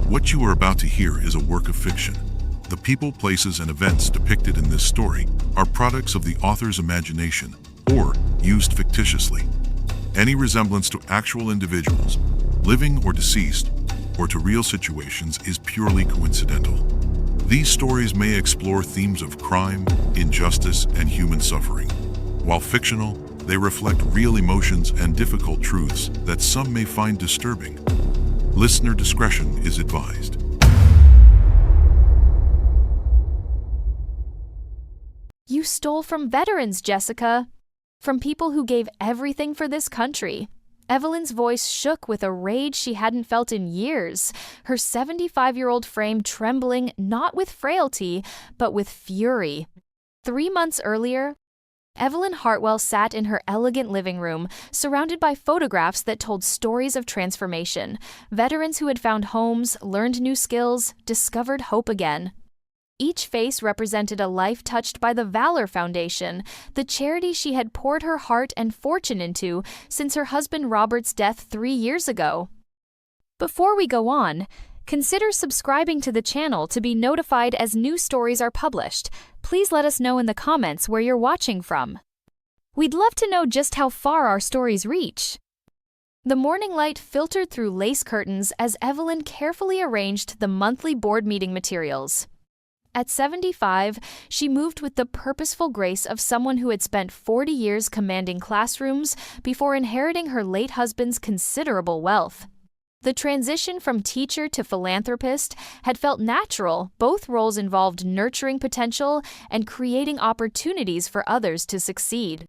What you are about to hear is a work of fiction. The people, places, and events depicted in this story are products of the author's imagination or used fictitiously. Any resemblance to actual individuals, living or deceased, or to real situations is purely coincidental. These stories may explore themes of crime, injustice, and human suffering. While fictional, they reflect real emotions and difficult truths that some may find disturbing. Listener discretion is advised. You stole from veterans, Jessica. From people who gave everything for this country. Evelyn's voice shook with a rage she hadn't felt in years, her 75-year-old frame trembling not with frailty, but with fury. 3 months earlier, Evelyn Hartwell sat in her elegant living room, surrounded by photographs that told stories of transformation, veterans who had found homes, learned new skills, discovered hope again. Each face represented a life touched by the Valor Foundation, the charity she had poured her heart and fortune into since her husband Robert's death 3 years ago. Before we go on, consider subscribing to the channel to be notified as new stories are published. Please let us know in the comments where you're watching from. We'd love to know just how far our stories reach. The morning light filtered through lace curtains as Evelyn carefully arranged the monthly board meeting materials. At 75, she moved with the purposeful grace of someone who had spent 40 years commanding classrooms before inheriting her late husband's considerable wealth. The transition from teacher to philanthropist had felt natural. Both roles involved nurturing potential and creating opportunities for others to succeed.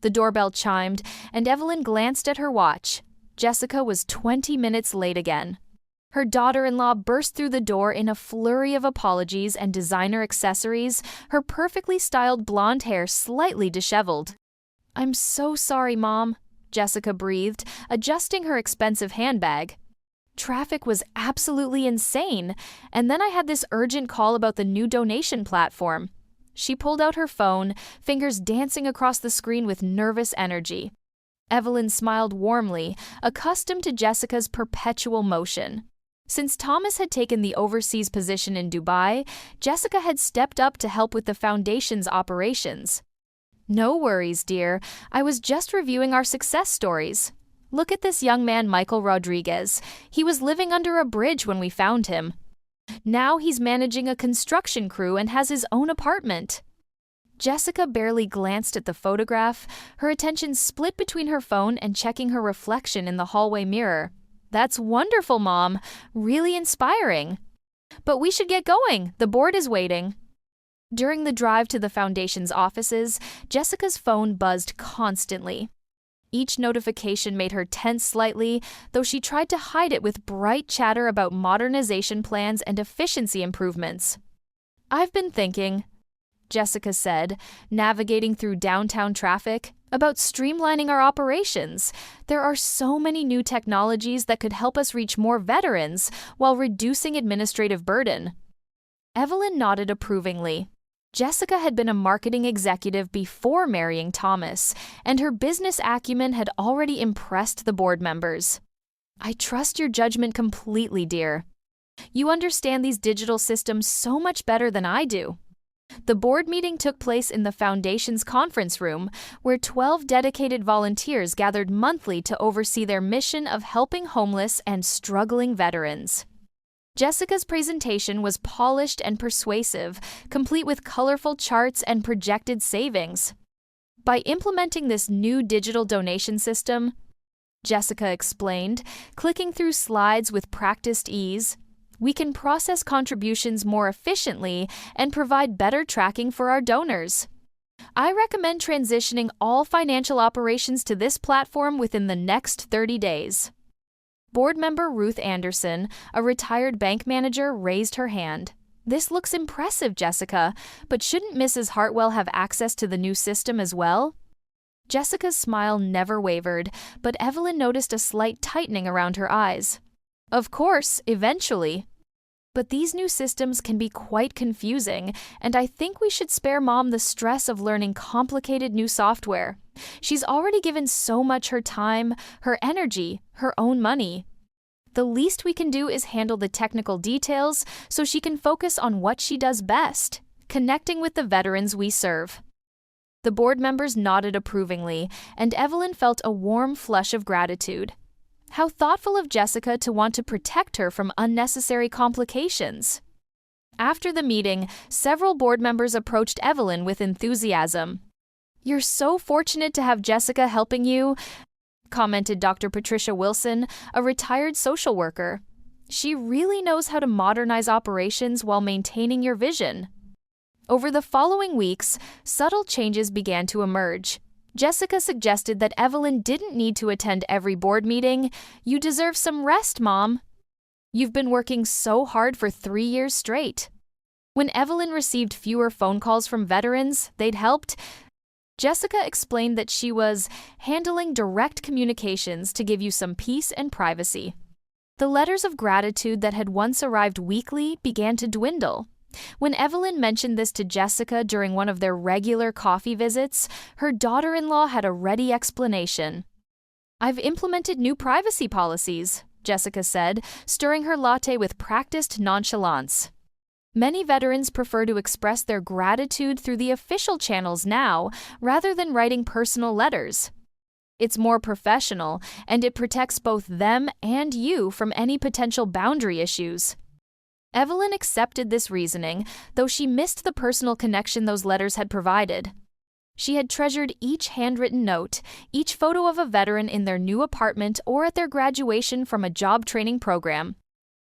The doorbell chimed, and Evelyn glanced at her watch. Jessica was 20 minutes late again. Her daughter-in-law burst through the door in a flurry of apologies and designer accessories, her perfectly styled blonde hair slightly disheveled. "I'm so sorry, Mom," Jessica breathed, adjusting her expensive handbag. "Traffic was absolutely insane, and then I had this urgent call about the new donation platform." She pulled out her phone, fingers dancing across the screen with nervous energy. Evelyn smiled warmly, accustomed to Jessica's perpetual motion. Since Thomas had taken the overseas position in Dubai, Jessica had stepped up to help with the foundation's operations. "No worries, dear. I was just reviewing our success stories. Look at this young man, Michael Rodriguez. He was living under a bridge when we found him. Now he's managing a construction crew and has his own apartment." Jessica barely glanced at the photograph, her attention split between her phone and checking her reflection in the hallway mirror. "That's wonderful, Mom. Really inspiring. But we should get going. The board is waiting." During the drive to the foundation's offices, Jessica's phone buzzed constantly. Each notification made her tense slightly, though she tried to hide it with bright chatter about modernization plans and efficiency improvements. "I've been thinking," Jessica said, navigating through downtown traffic, "about streamlining our operations. There are so many new technologies that could help us reach more veterans while reducing administrative burden." Evelyn nodded approvingly. Jessica had been a marketing executive before marrying Thomas, and her business acumen had already impressed the board members. "I trust your judgment completely, dear. You understand these digital systems so much better than I do." The board meeting took place in the Foundation's conference room, where 12 dedicated volunteers gathered monthly to oversee their mission of helping homeless and struggling veterans. Jessica's presentation was polished and persuasive, complete with colorful charts and projected savings. "By implementing this new digital donation system," Jessica explained, clicking through slides with practiced ease, "we can process contributions more efficiently and provide better tracking for our donors. I recommend transitioning all financial operations to this platform within the next 30 days. Board member Ruth Anderson, a retired bank manager, raised her hand. "This looks impressive, Jessica, but shouldn't Mrs. Hartwell have access to the new system as well?" Jessica's smile never wavered, but Evelyn noticed a slight tightening around her eyes. "Of course, eventually. But these new systems can be quite confusing, and I think we should spare Mom the stress of learning complicated new software. She's already given so much her time, her energy, her own money." The least we can do is handle the technical details so she can focus on what she does best, connecting with the veterans we serve." The board members nodded approvingly, and Evelyn felt a warm flush of gratitude. How thoughtful of Jessica to want to protect her from unnecessary complications. After the meeting, several board members approached Evelyn with enthusiasm. "You're so fortunate to have Jessica helping you," commented Dr. Patricia Wilson, a retired social worker. "She really knows how to modernize operations while maintaining your vision." Over the following weeks, subtle changes began to emerge. Jessica suggested that Evelyn didn't need to attend every board meeting. "You deserve some rest, Mom. You've been working so hard for 3 years straight." When Evelyn received fewer phone calls from veterans they'd helped, Jessica explained that she was handling direct communications to give you some peace and privacy. The letters of gratitude that had once arrived weekly began to dwindle. When Evelyn mentioned this to Jessica during one of their regular coffee visits, her daughter-in-law had a ready explanation. "I've implemented new privacy policies," Jessica said, stirring her latte with practiced nonchalance. Many veterans prefer to express their gratitude through the official channels now, rather than writing personal letters. It's more professional, and it protects both them and you from any potential boundary issues. Evelyn accepted this reasoning, though she missed the personal connection those letters had provided. She had treasured each handwritten note, each photo of a veteran in their new apartment or at their graduation from a job training program.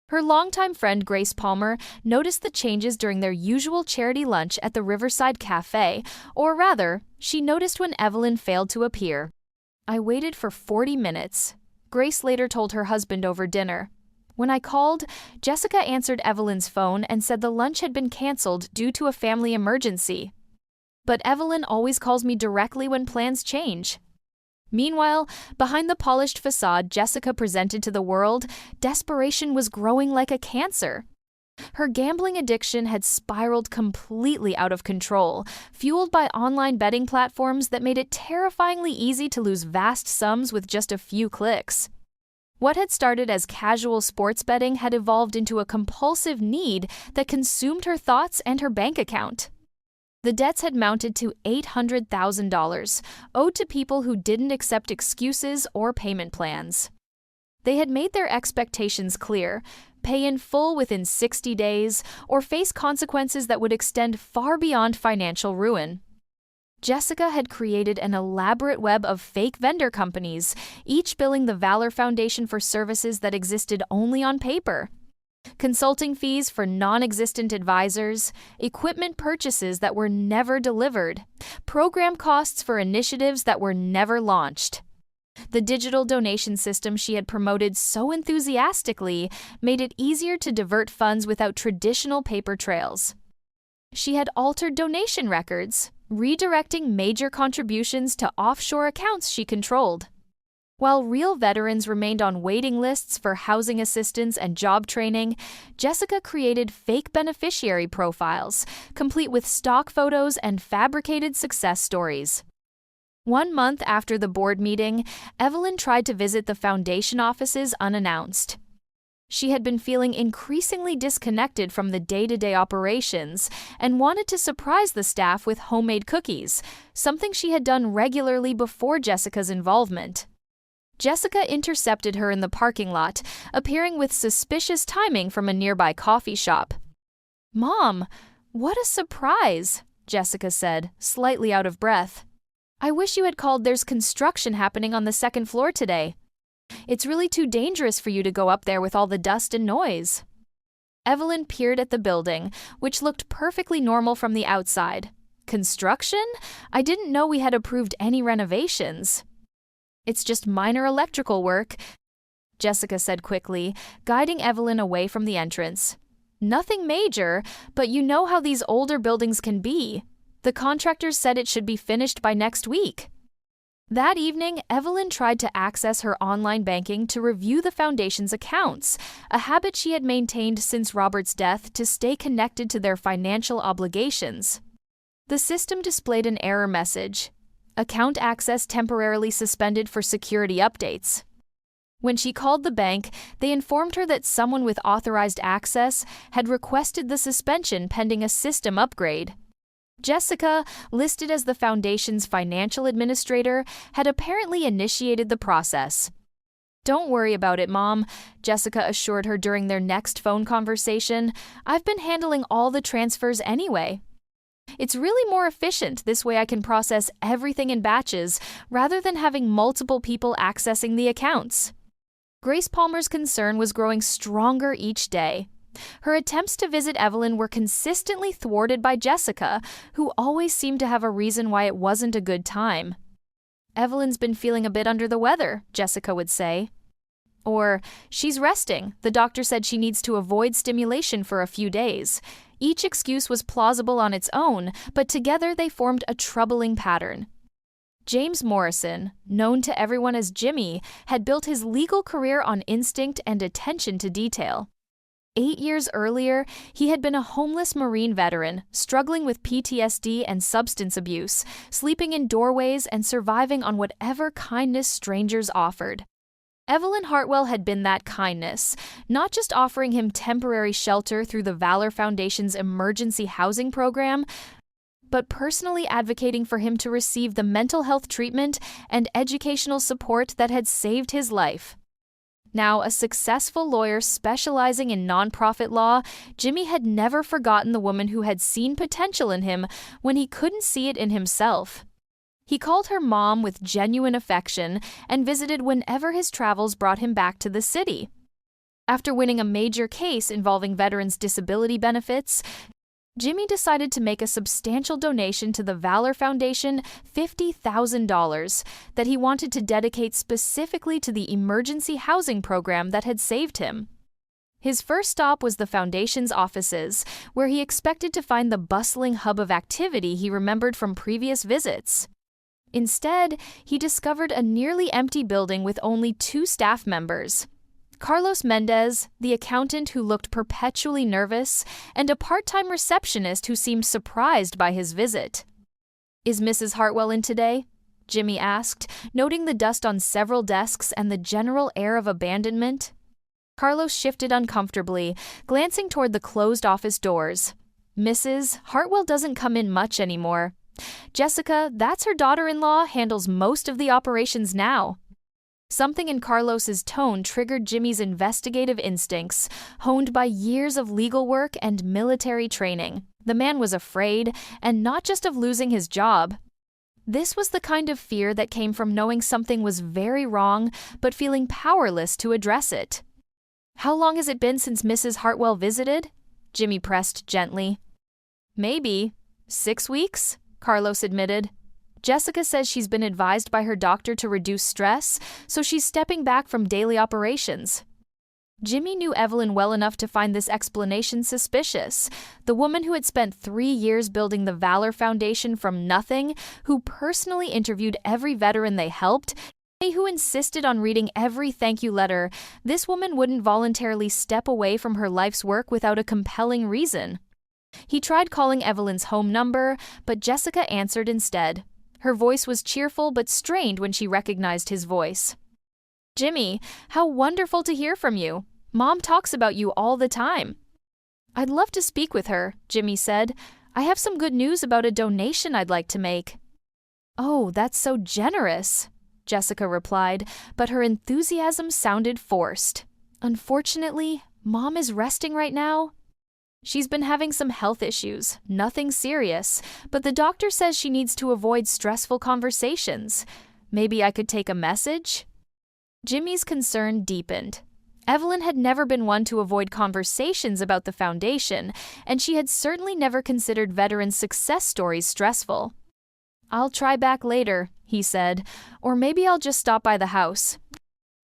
Her longtime friend Grace Palmer noticed the changes during their usual charity lunch at the Riverside Cafe, or rather, she noticed when Evelyn failed to appear. "I waited for 40 minutes," Grace later told her husband over dinner. "When I called, Jessica answered Evelyn's phone and said the lunch had been canceled due to a family emergency. But Evelyn always calls me directly when plans change." Meanwhile, behind the polished facade Jessica presented to the world, desperation was growing like a cancer. Her gambling addiction had spiraled completely out of control, fueled by online betting platforms that made it terrifyingly easy to lose vast sums with just a few clicks. What had started as casual sports betting had evolved into a compulsive need that consumed her thoughts and her bank account. The debts had mounted to $800,000, owed to people who didn't accept excuses or payment plans. They had made their expectations clear: pay in full within 60 days, or face consequences that would extend far beyond financial ruin. Jessica had created an elaborate web of fake vendor companies, each billing the Valor Foundation for services that existed only on paper. Consulting fees for non-existent advisors, equipment purchases that were never delivered, program costs for initiatives that were never launched. The digital donation system she had promoted so enthusiastically made it easier to divert funds without traditional paper trails. She had altered donation records, redirecting major contributions to offshore accounts she controlled. While real veterans remained on waiting lists for housing assistance and job training, Jessica created fake beneficiary profiles, complete with stock photos and fabricated success stories. 1 month after the board meeting, Evelyn tried to visit the foundation offices unannounced. She had been feeling increasingly disconnected from the day-to-day operations and wanted to surprise the staff with homemade cookies, something she had done regularly before Jessica's involvement. Jessica intercepted her in the parking lot, appearing with suspicious timing from a nearby coffee shop. "Mom, what a surprise," Jessica said, slightly out of breath. "I wish you had called. There's construction happening on the 2nd floor today. It's really too dangerous for you to go up there with all the dust and noise." Evelyn peered at the building, which looked perfectly normal from the outside. "Construction? I didn't know we had approved any renovations." "It's just minor electrical work," Jessica said quickly, guiding Evelyn away from the entrance. "Nothing major, but you know how these older buildings can be. The contractors said it should be finished by next week." That evening, Evelyn tried to access her online banking to review the foundation's accounts, a habit she had maintained since Robert's death to stay connected to their financial obligations. The system displayed an error message: account access temporarily suspended for security updates. When she called the bank, they informed her that someone with authorized access had requested the suspension pending a system upgrade. Jessica, listed as the foundation's financial administrator, had apparently initiated the process. "Don't worry about it, Mom," Jessica assured her during their next phone conversation. "I've been handling all the transfers anyway. It's really more efficient. This way I can process everything in batches rather than having multiple people accessing the accounts." Grace Palmer's concern was growing stronger each day. Her attempts to visit Evelyn were consistently thwarted by Jessica, who always seemed to have a reason why it wasn't a good time. "Evelyn's been feeling a bit under the weather," Jessica would say. Or, "She's resting. The doctor said she needs to avoid stimulation for a few days." Each excuse was plausible on its own, but together they formed a troubling pattern. James Morrison, known to everyone as Jimmy, had built his legal career on instinct and attention to detail. 8 years earlier, he had been a homeless Marine veteran, struggling with PTSD and substance abuse, sleeping in doorways and surviving on whatever kindness strangers offered. Evelyn Hartwell had been that kindness, not just offering him temporary shelter through the Valor Foundation's emergency housing program, but personally advocating for him to receive the mental health treatment and educational support that had saved his life. Now a successful lawyer specializing in nonprofit law, Jimmy had never forgotten the woman who had seen potential in him when he couldn't see it in himself. He called her Mom with genuine affection and visited whenever his travels brought him back to the city. After winning a major case involving veterans' disability benefits, Jimmy decided to make a substantial donation to the Valor Foundation, $50,000, that he wanted to dedicate specifically to the emergency housing program that had saved him. His first stop was the Foundation's offices, where he expected to find the bustling hub of activity he remembered from previous visits. Instead, he discovered a nearly empty building with only 2 staff members: Carlos Mendez, the accountant who looked perpetually nervous, and a part-time receptionist who seemed surprised by his visit. "Is Mrs. Hartwell in today?" Jimmy asked, noting the dust on several desks and the general air of abandonment. Carlos shifted uncomfortably, glancing toward the closed office doors. "Mrs. Hartwell doesn't come in much anymore. Jessica, that's her daughter-in-law, handles most of the operations now." Something in Carlos's tone triggered Jimmy's investigative instincts, honed by years of legal work and military training. The man was afraid, and not just of losing his job. This was the kind of fear that came from knowing something was very wrong, but feeling powerless to address it. "How long has it been since Mrs. Hartwell visited?" Jimmy pressed gently. "Maybe 6 weeks," Carlos admitted. "Jessica says she's been advised by her doctor to reduce stress, so she's stepping back from daily operations." Jimmy knew Evelyn well enough to find this explanation suspicious. The woman who had spent 3 years building the Valor Foundation from nothing, who personally interviewed every veteran they helped, who insisted on reading every thank you letter, this woman wouldn't voluntarily step away from her life's work without a compelling reason. He tried calling Evelyn's home number, but Jessica answered instead. Her voice was cheerful but strained when she recognized his voice. "Jimmy, how wonderful to hear from you. Mom talks about you all the time." "I'd love to speak with her," Jimmy said. "I have some good news about a donation I'd like to make." "Oh, that's so generous," Jessica replied, but her enthusiasm sounded forced. "Unfortunately, Mom is resting right now. She's been having some health issues, nothing serious, but the doctor says she needs to avoid stressful conversations. Maybe I could take a message?" Jimmy's concern deepened. Evelyn had never been one to avoid conversations about the foundation, and she had certainly never considered veterans' success stories stressful. "I'll try back later," he said, "or maybe I'll just stop by the house."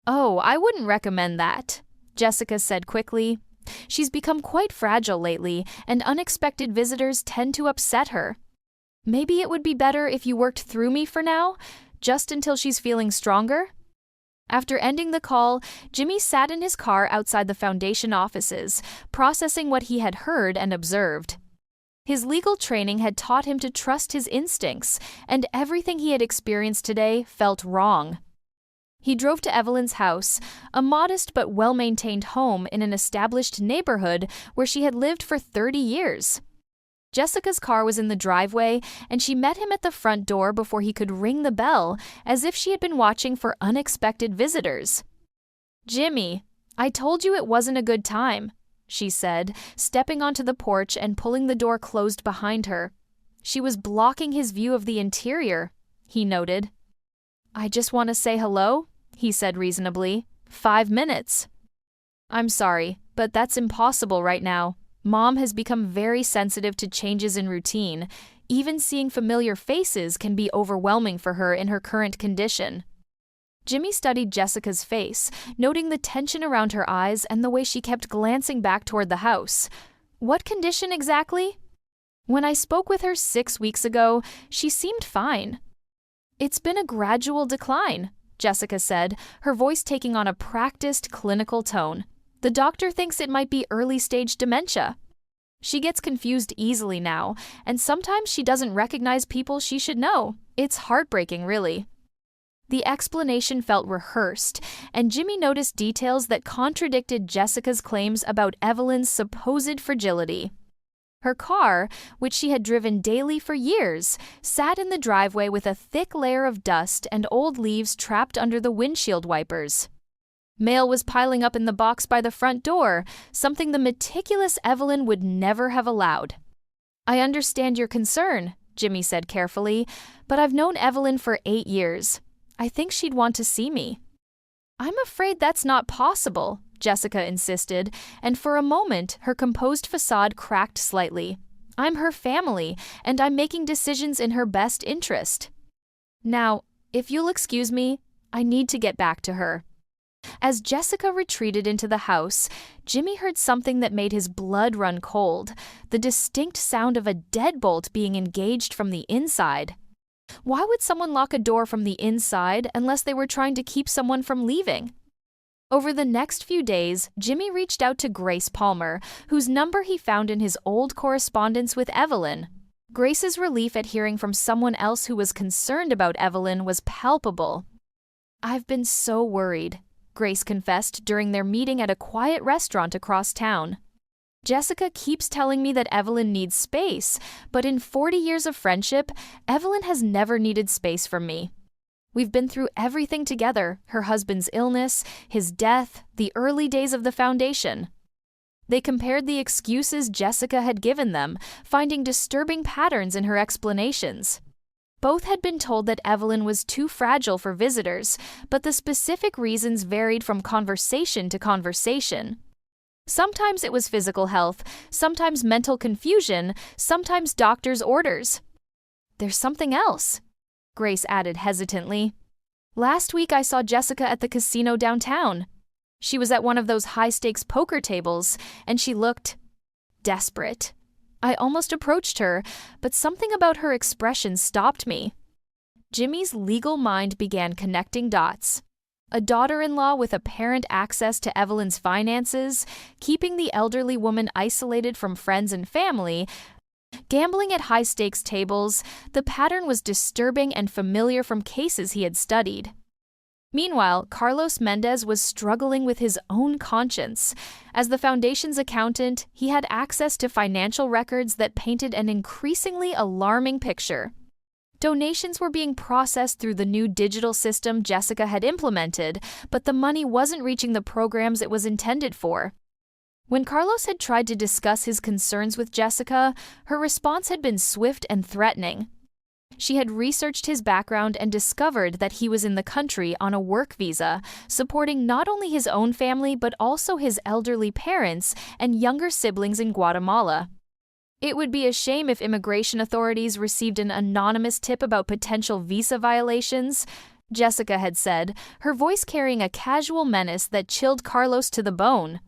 "Oh, I wouldn't recommend that," Jessica said quickly. "She's become quite fragile lately, and unexpected visitors tend to upset her. Maybe it would be better if you worked through me for now, just until she's feeling stronger?" After ending the call, Jimmy sat in his car outside the Foundation offices, processing what he had heard and observed. His legal training had taught him to trust his instincts, and everything he had experienced today felt wrong. He drove to Evelyn's house, a modest but well-maintained home in an established neighborhood where she had lived for 30 years. Jessica's car was in the driveway, and she met him at the front door before he could ring the bell, as if she had been watching for unexpected visitors. "Jimmy, I told you it wasn't a good time," she said, stepping onto the porch and pulling the door closed behind her. She was blocking his view of the interior, he noted. "I just want to say hello," he said reasonably. 5 minutes. "I'm sorry, but that's impossible right now. Mom has become very sensitive to changes in routine. Even seeing familiar faces can be overwhelming for her in her current condition." Jimmy studied Jessica's face, noting the tension around her eyes and the way she kept glancing back toward the house. "What condition exactly?" "When I spoke with her 6 weeks ago, she seemed fine." "It's been a gradual decline," Jessica said, her voice taking on a practiced clinical tone. "The doctor thinks it might be early-stage dementia. She gets confused easily now, and sometimes she doesn't recognize people she should know. It's heartbreaking, really." The explanation felt rehearsed, and Jimmy noticed details that contradicted Jessica's claims about Evelyn's supposed fragility. Her car, which she had driven daily for years, sat in the driveway with a thick layer of dust and old leaves trapped under the windshield wipers. Mail was piling up in the box by the front door, something the meticulous Evelyn would never have allowed. "I understand your concern," Jimmy said carefully, "but I've known Evelyn for 8 years. I think she'd want to see me." "I'm afraid that's not possible," Jessica insisted, and for a moment her composed facade cracked slightly. "I'm her family, and I'm making decisions in her best interest. Now, if you'll excuse me, I need to get back to her." As Jessica retreated into the house, Jimmy heard something that made his blood run cold, the distinct sound of a deadbolt being engaged from the inside. Why would someone lock a door from the inside unless they were trying to keep someone from leaving? Over the next few days, Jimmy reached out to Grace Palmer, whose number he found in his old correspondence with Evelyn. Grace's relief at hearing from someone else who was concerned about Evelyn was palpable. "I've been so worried," Grace confessed during their meeting at a quiet restaurant across town. "Jessica keeps telling me that Evelyn needs space, but in 40 years of friendship, Evelyn has never needed space from me. We've been through everything together, her husband's illness, his death, the early days of the foundation." They compared the excuses Jessica had given them, finding disturbing patterns in her explanations. Both had been told that Evelyn was too fragile for visitors, but the specific reasons varied from conversation to conversation. Sometimes it was physical health, sometimes mental confusion, sometimes doctor's orders. "There's something else," Grace added hesitantly. "Last week I saw Jessica at the casino downtown. She was at one of those high-stakes poker tables, and she looked desperate. I almost approached her, but something about her expression stopped me." Jimmy's legal mind began connecting dots. A daughter-in-law with apparent access to Evelyn's finances, keeping the elderly woman isolated from friends and family, gambling at high-stakes tables, the pattern was disturbing and familiar from cases he had studied. Meanwhile, Carlos Mendez was struggling with his own conscience. As the foundation's accountant, he had access to financial records that painted an increasingly alarming picture. Donations were being processed through the new digital system Jessica had implemented, but the money wasn't reaching the programs it was intended for. When Carlos had tried to discuss his concerns with Jessica, her response had been swift and threatening. She had researched his background and discovered that he was in the country on a work visa, supporting not only his own family but also his elderly parents and younger siblings in Guatemala. It would be a shame if immigration authorities received an anonymous tip about potential visa violations, Jessica had said, her voice carrying a casual menace that chilled Carlos to the bone.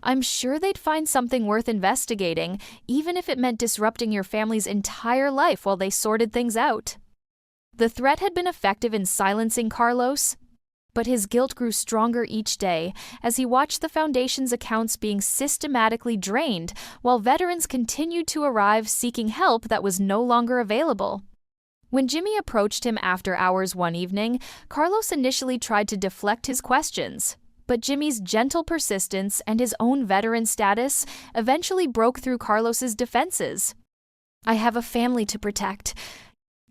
"I'm sure they'd find something worth investigating, even if it meant disrupting your family's entire life while they sorted things out." The threat had been effective in silencing Carlos, but his guilt grew stronger each day as he watched the foundation's accounts being systematically drained while veterans continued to arrive seeking help that was no longer available. When Jimmy approached him after hours one evening, Carlos initially tried to deflect his questions. But Jimmy's gentle persistence and his own veteran status eventually broke through Carlos's defenses. "I have a family to protect,"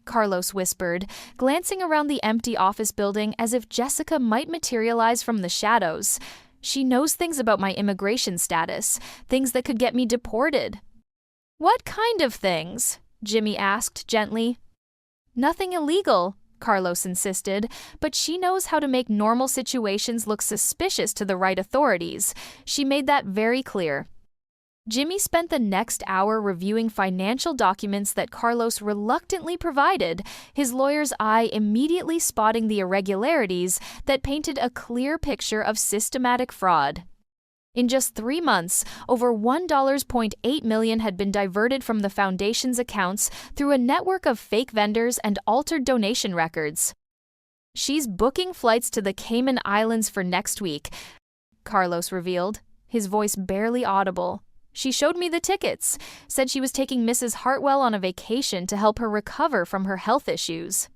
Carlos whispered, glancing around the empty office building as if Jessica might materialize from the shadows. "She knows things about my immigration status, things that could get me deported." "What kind of things?" Jimmy asked gently. "Nothing illegal," Carlos insisted, "but she knows how to make normal situations look suspicious to the right authorities. She made that very clear." Jimmy spent the next hour reviewing financial documents that Carlos reluctantly provided, his lawyer's eye immediately spotting the irregularities that painted a clear picture of systematic fraud. In just 3 months, over $1.8 million had been diverted from the foundation's accounts through a network of fake vendors and altered donation records. "She's booking flights to the Cayman Islands for next week," Carlos revealed, his voice barely audible. "She showed me the tickets, said she was taking Mrs. Hartwell on a vacation to help her recover from her health issues."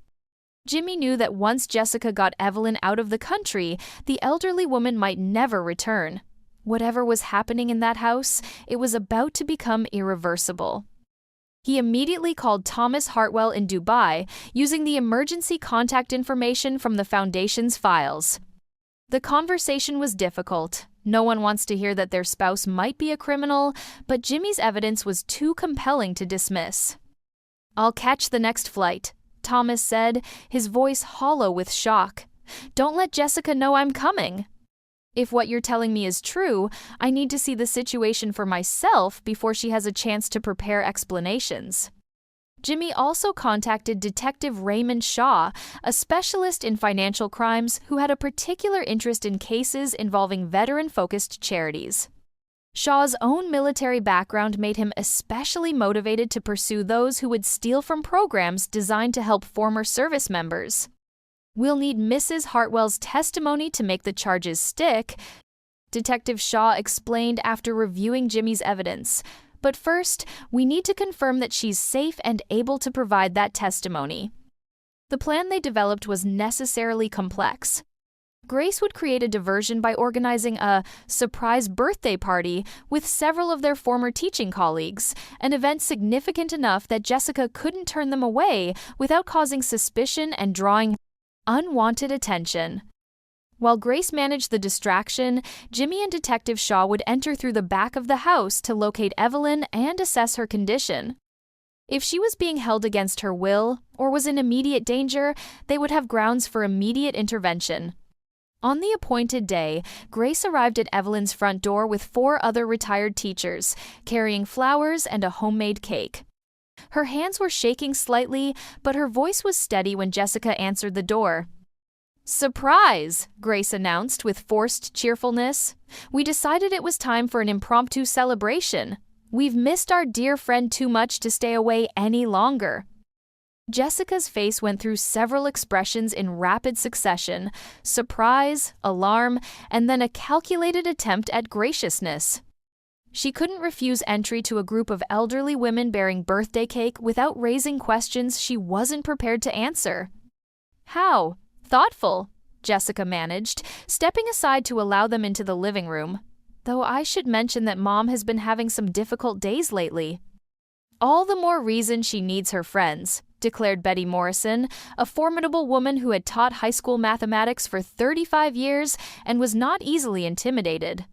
Jimmy knew that once Jessica got Evelyn out of the country, the elderly woman might never return. Whatever was happening in that house, it was about to become irreversible. He immediately called Thomas Hartwell in Dubai, using the emergency contact information from the foundation's files. The conversation was difficult. No one wants to hear that their spouse might be a criminal, but Jimmy's evidence was too compelling to dismiss. "I'll catch the next flight," Thomas said, his voice hollow with shock. "Don't let Jessica know I'm coming. If what you're telling me is true, I need to see the situation for myself before she has a chance to prepare explanations." Jimmy also contacted Detective Raymond Shaw, a specialist in financial crimes who had a particular interest in cases involving veteran-focused charities. Shaw's own military background made him especially motivated to pursue those who would steal from programs designed to help former service members. "We'll need Mrs. Hartwell's testimony to make the charges stick," Detective Shaw explained after reviewing Jimmy's evidence. "But first, we need to confirm that she's safe and able to provide that testimony." The plan they developed was necessarily complex. Grace would create a diversion by organizing a surprise birthday party with several of their former teaching colleagues, an event significant enough that Jessica couldn't turn them away without causing suspicion and drawing unwanted attention. While Grace managed the distraction, Jimmy and Detective Shaw would enter through the back of the house to locate Evelyn and assess her condition. If she was being held against her will or was in immediate danger, they would have grounds for immediate intervention. On the appointed day, Grace arrived at Evelyn's front door with 4 other retired teachers, carrying flowers and a homemade cake. Her hands were shaking slightly, but her voice was steady when Jessica answered the door. "Surprise!" Grace announced with forced cheerfulness. "We decided it was time for an impromptu celebration. We've missed our dear friend too much to stay away any longer." Jessica's face went through several expressions in rapid succession: surprise, alarm, and then a calculated attempt at graciousness. She couldn't refuse entry to a group of elderly women bearing birthday cake without raising questions she wasn't prepared to answer. "How thoughtful," Jessica managed, stepping aside to allow them into the living room. "Though I should mention that Mom has been having some difficult days lately." "All the more reason she needs her friends," declared Betty Morrison, a formidable woman who had taught high school mathematics for 35 years and was not easily intimidated.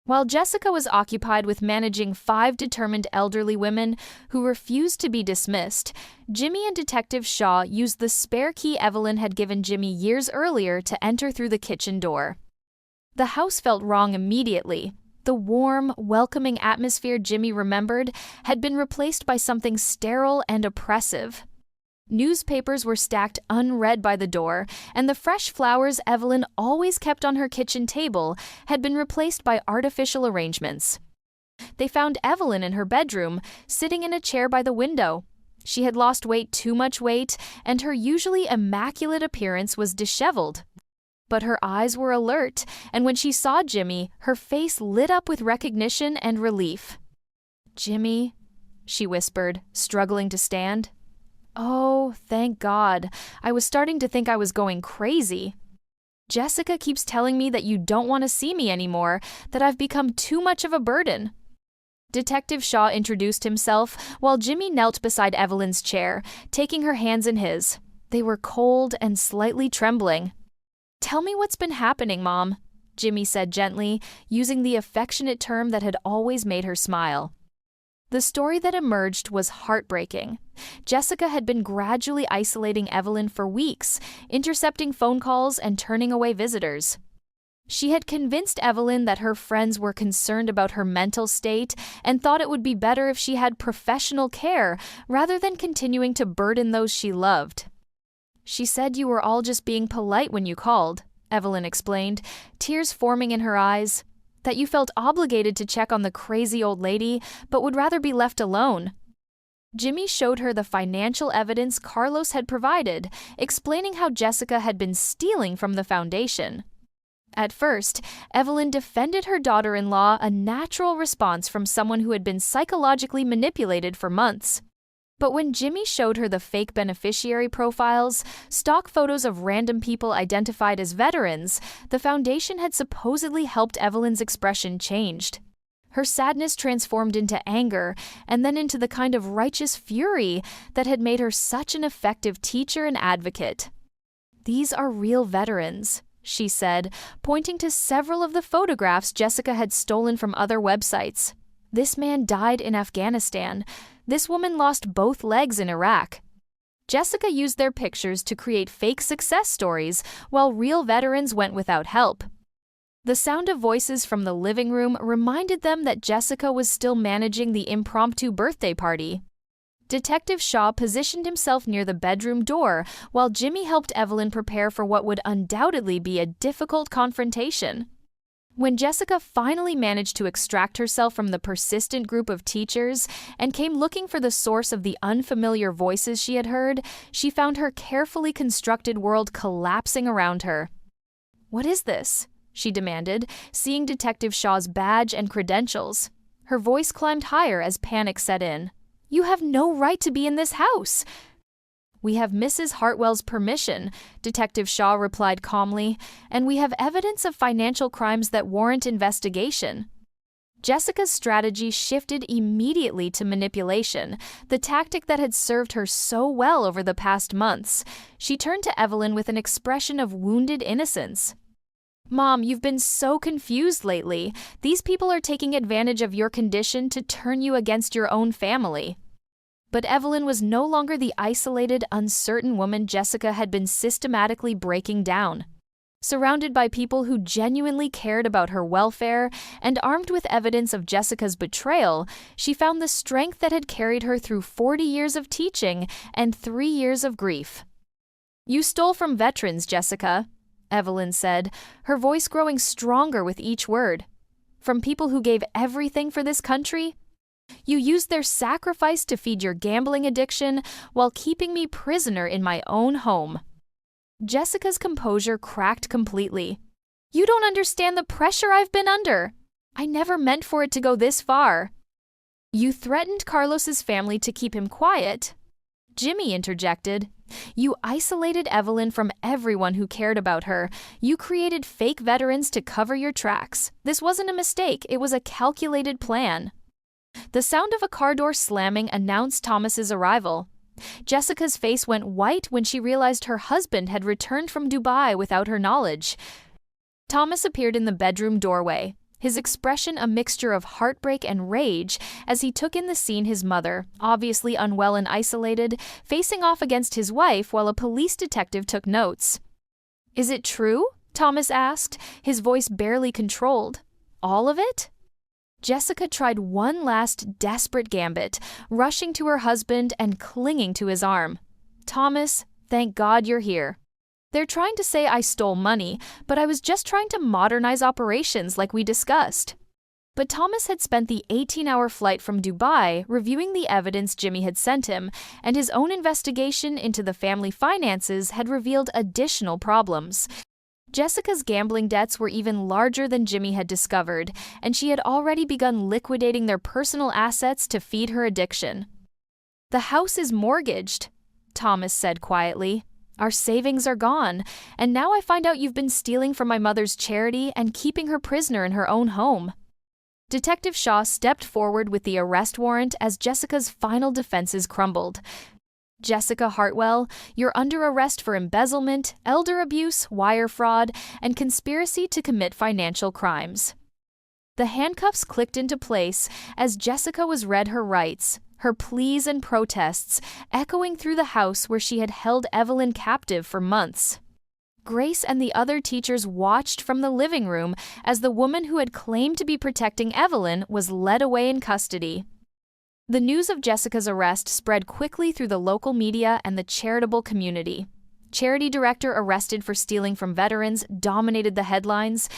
While Jessica was occupied with managing 5 determined elderly women who refused to be dismissed, Jimmy and Detective Shaw used the spare key Evelyn had given Jimmy years earlier to enter through the kitchen door. The house felt wrong immediately. The warm, welcoming atmosphere Jimmy remembered had been replaced by something sterile and oppressive. Newspapers were stacked unread by the door, and the fresh flowers Evelyn always kept on her kitchen table had been replaced by artificial arrangements. They found Evelyn in her bedroom, sitting in a chair by the window. She had lost too much weight, and her usually immaculate appearance was disheveled. But her eyes were alert, and when she saw Jimmy, her face lit up with recognition and relief. "Jimmy," she whispered, struggling to stand. Oh, thank God. I was starting to think I was going crazy. Jessica keeps telling me that you don't want to see me anymore, that I've become too much of a burden. Detective Shaw introduced himself while Jimmy knelt beside Evelyn's chair, taking her hands in his. They were cold and slightly trembling. "Tell me what's been happening, Mom," Jimmy said gently, using the affectionate term that had always made her smile. The story that emerged was heartbreaking. Jessica had been gradually isolating Evelyn for weeks, intercepting phone calls and turning away visitors. She had convinced Evelyn that her friends were concerned about her mental state and thought it would be better if she had professional care rather than continuing to burden those she loved. "She said you were all just being polite when you called," Evelyn explained, tears forming in her eyes. "That you felt obligated to check on the crazy old lady, but would rather be left alone." Jimmy showed her the financial evidence Carlos had provided, explaining how Jessica had been stealing from the foundation. At first, Evelyn defended her daughter-in-law, a natural response from someone who had been psychologically manipulated for months. But when Jimmy showed her the fake beneficiary profiles, stock photos of random people identified as veterans, the foundation had supposedly helped Evelyn's expression changed. Her sadness transformed into anger and then into the kind of righteous fury that had made her such an effective teacher and advocate. "These are real veterans," she said, pointing to several of the photographs Jessica had stolen from other websites. "This man died in Afghanistan. This woman lost both legs in Iraq." Jessica used their pictures to create fake success stories, while real veterans went without help. The sound of voices from the living room reminded them that Jessica was still managing the impromptu birthday party. Detective Shaw positioned himself near the bedroom door, while Jimmy helped Evelyn prepare for what would undoubtedly be a difficult confrontation. When Jessica finally managed to extract herself from the persistent group of teachers and came looking for the source of the unfamiliar voices she had heard, she found her carefully constructed world collapsing around her. "What is this?" she demanded, seeing Detective Shaw's badge and credentials. Her voice climbed higher as panic set in. "You have no right to be in this house." "We have Mrs. Hartwell's permission," Detective Shaw replied calmly, "and we have evidence of financial crimes that warrant investigation." Jessica's strategy shifted immediately to manipulation, the tactic that had served her so well over the past months. She turned to Evelyn with an expression of wounded innocence. "Mom, you've been so confused lately. These people are taking advantage of your condition to turn you against your own family." But Evelyn was no longer the isolated, uncertain woman Jessica had been systematically breaking down. Surrounded by people who genuinely cared about her welfare and armed with evidence of Jessica's betrayal, she found the strength that had carried her through 40 years of teaching and 3 years of grief. "You stole from veterans, Jessica," Evelyn said, her voice growing stronger with each word. "From people who gave everything for this country. You used their sacrifice to feed your gambling addiction while keeping me prisoner in my own home." Jessica's composure cracked completely. "You don't understand the pressure I've been under. I never meant for it to go this far." "You threatened Carlos's family to keep him quiet," Jimmy interjected. "You isolated Evelyn from everyone who cared about her. You created fake veterans to cover your tracks. This wasn't a mistake, it was a calculated plan." The sound of a car door slamming announced Thomas's arrival. Jessica's face went white when she realized her husband had returned from Dubai without her knowledge. Thomas appeared in the bedroom doorway, his expression a mixture of heartbreak and rage as he took in the scene his mother, obviously unwell and isolated, facing off against his wife while a police detective took notes. "Is it true?" Thomas asked, his voice barely controlled. "All of it?" Jessica tried one last desperate gambit, rushing to her husband and clinging to his arm. "Thomas, thank God you're here. They're trying to say I stole money, but I was just trying to modernize operations like we discussed." But Thomas had spent the 18-hour flight from Dubai reviewing the evidence Jimmy had sent him, and his own investigation into the family finances had revealed additional problems. Jessica's gambling debts were even larger than Jimmy had discovered, and she had already begun liquidating their personal assets to feed her addiction. "The house is mortgaged," Thomas said quietly. "Our savings are gone, and now I find out you've been stealing from my mother's charity and keeping her prisoner in her own home." Detective Shaw stepped forward with the arrest warrant as Jessica's final defenses crumbled. "Jessica Hartwell, you're under arrest for embezzlement, elder abuse, wire fraud, and conspiracy to commit financial crimes." The handcuffs clicked into place as Jessica was read her rights, her pleas and protests echoing through the house where she had held Evelyn captive for months. Grace and the other teachers watched from the living room as the woman who had claimed to be protecting Evelyn was led away in custody. The news of Jessica's arrest spread quickly through the local media and the charitable community. "Charity director arrested for stealing from veterans" dominated the headlines,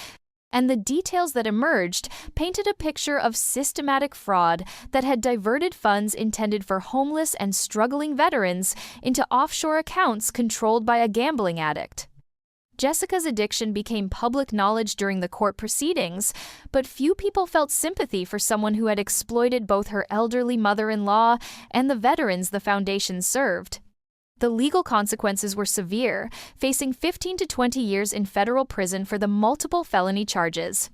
and the details that emerged painted a picture of systematic fraud that had diverted funds intended for homeless and struggling veterans into offshore accounts controlled by a gambling addict. Jessica's addiction became public knowledge during the court proceedings, but few people felt sympathy for someone who had exploited both her elderly mother-in-law and the veterans the foundation served. The legal consequences were severe, facing 15 to 20 years in federal prison for the multiple felony charges.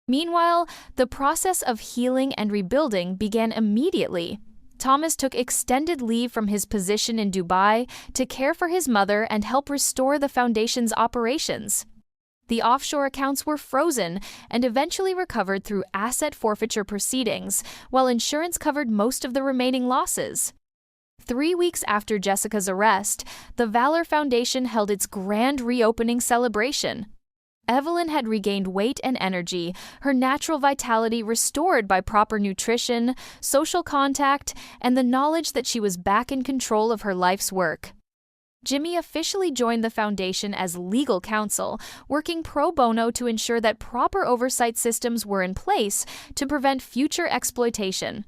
Meanwhile, the process of healing and rebuilding began immediately. Thomas took extended leave from his position in Dubai to care for his mother and help restore the foundation's operations. The offshore accounts were frozen and eventually recovered through asset forfeiture proceedings, while insurance covered most of the remaining losses. 3 weeks after Jessica's arrest, the Valor Foundation held its grand reopening celebration. Evelyn had regained weight and energy, her natural vitality restored by proper nutrition, social contact, and the knowledge that she was back in control of her life's work. Jimmy officially joined the foundation as legal counsel, working pro bono to ensure that proper oversight systems were in place to prevent future exploitation.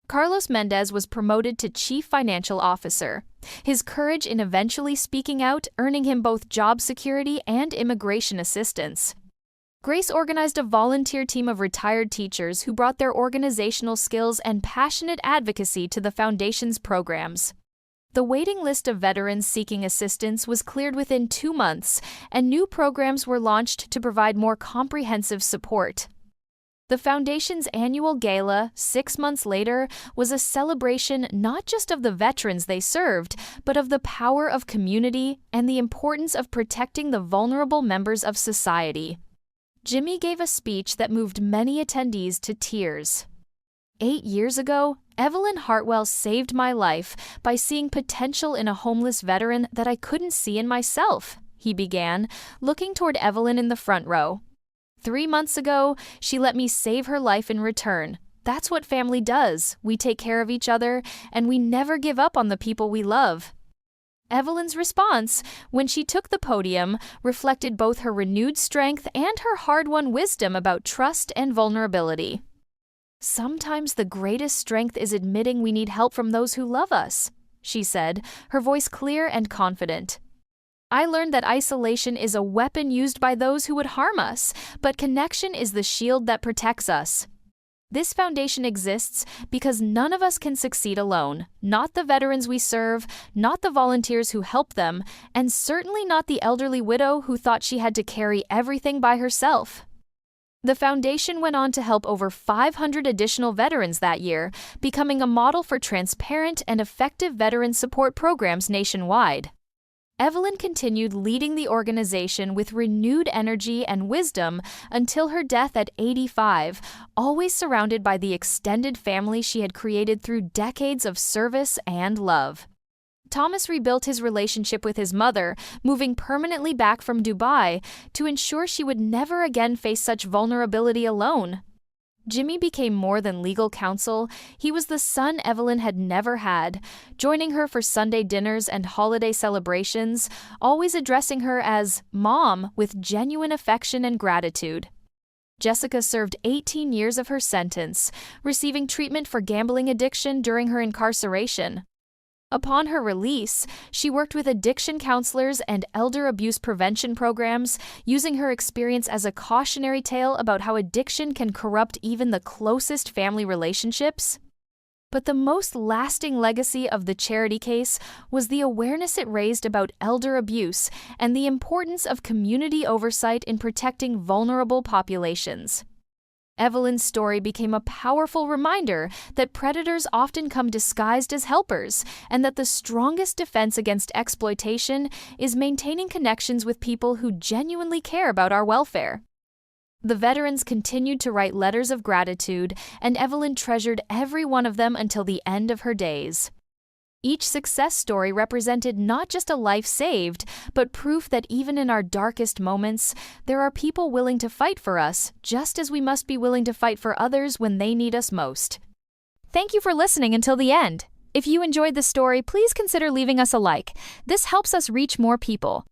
Carlos Mendez was promoted to Chief Financial Officer, his courage in eventually speaking out earning him both job security and immigration assistance. Grace organized a volunteer team of retired teachers who brought their organizational skills and passionate advocacy to the foundation's programs. The waiting list of veterans seeking assistance was cleared within 2 months, and new programs were launched to provide more comprehensive support. The Foundation's annual gala, 6 months later, was a celebration not just of the veterans they served, but of the power of community and the importance of protecting the vulnerable members of society. Jimmy gave a speech that moved many attendees to tears. 8 years ago, Evelyn Hartwell saved my life by seeing potential in a homeless veteran that I couldn't see in myself, he began, looking toward Evelyn in the front row. 3 months ago, she let me save her life in return. That's what family does. We take care of each other, and we never give up on the people we love. Evelyn's response, when she took the podium, reflected both her renewed strength and her hard-won wisdom about trust and vulnerability. "Sometimes the greatest strength is admitting we need help from those who love us," she said, her voice clear and confident. "I learned that isolation is a weapon used by those who would harm us, but connection is the shield that protects us. This foundation exists because none of us can succeed alone, not the veterans we serve, not the volunteers who help them, and certainly not the elderly widow who thought she had to carry everything by herself." The foundation went on to help over 500 additional veterans that year, becoming a model for transparent and effective veteran support programs nationwide. Evelyn continued leading the organization with renewed energy and wisdom until her death at 85, always surrounded by the extended family she had created through decades of service and love. Thomas rebuilt his relationship with his mother, moving permanently back from Dubai to ensure she would never again face such vulnerability alone. Jimmy became more than legal counsel. He was the son Evelyn had never had, joining her for Sunday dinners and holiday celebrations, always addressing her as Mom with genuine affection and gratitude. Jessica served 18 years of her sentence, receiving treatment for gambling addiction during her incarceration. Upon her release, she worked with addiction counselors and elder abuse prevention programs, using her experience as a cautionary tale about how addiction can corrupt even the closest family relationships. But the most lasting legacy of the charity case was the awareness it raised about elder abuse and the importance of community oversight in protecting vulnerable populations. Evelyn's story became a powerful reminder that predators often come disguised as helpers, and that the strongest defense against exploitation is maintaining connections with people who genuinely care about our welfare. The veterans continued to write letters of gratitude, and Evelyn treasured every one of them until the end of her days. Each success story represented not just a life saved, but proof that even in our darkest moments, there are people willing to fight for us, just as we must be willing to fight for others when they need us most. Thank you for listening until the end. If you enjoyed the story, please consider leaving us a like. This helps us reach more people.